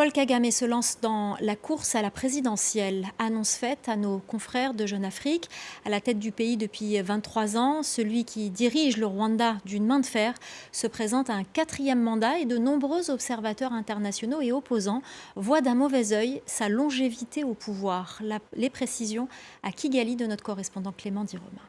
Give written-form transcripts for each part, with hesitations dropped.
Paul Kagame se lance dans la course à la présidentielle. Annonce faite à nos confrères de Jeune Afrique. À la tête du pays depuis 23 ans, celui qui dirige le Rwanda d'une main de fer se présente à un 4e mandat et de nombreux observateurs internationaux et opposants voient d'un mauvais œil sa longévité au pouvoir. Les précisions à Kigali de notre correspondant Clément Diroma.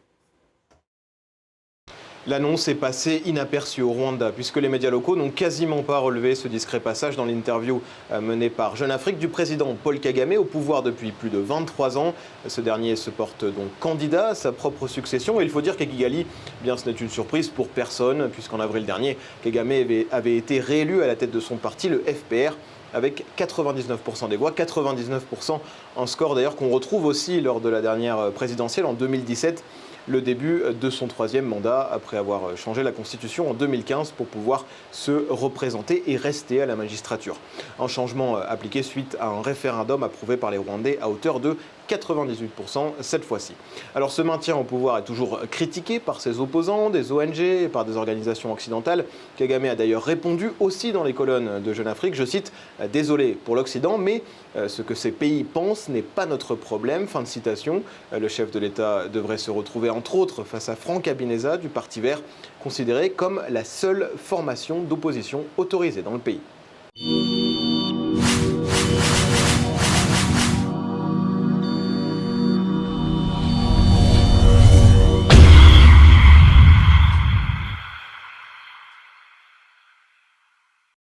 L'annonce est passée inaperçue au Rwanda, puisque les médias locaux n'ont quasiment pas relevé ce discret passage dans l'interview menée par Jeune Afrique du président Paul Kagame, au pouvoir depuis plus de 23 ans. Ce dernier se porte donc candidat à sa propre succession. Et il faut dire qu'à Kigali, bien, ce n'est une surprise pour personne, puisqu'en avril dernier, Kagame avait été réélu à la tête de son parti, le FPR, avec 99% des voix, 99% en score d'ailleurs qu'on retrouve aussi lors de la dernière présidentielle en 2017. Le début de son 3e mandat, après avoir changé la Constitution en 2015 pour pouvoir se représenter et rester à la magistrature. Un changement appliqué suite à un référendum approuvé par les Rwandais à hauteur de 98% cette fois-ci. Alors ce maintien au pouvoir est toujours critiqué par ses opposants, des ONG et par des organisations occidentales. Kagame a d'ailleurs répondu aussi dans les colonnes de Jeune Afrique, je cite, « Désolé pour l'Occident, mais ce que ces pays pensent n'est pas notre problème ». Fin de citation. Le chef de l'État devrait se retrouver entre autres face à Franck Habineza du Parti vert, considéré comme la seule formation d'opposition autorisée dans le pays.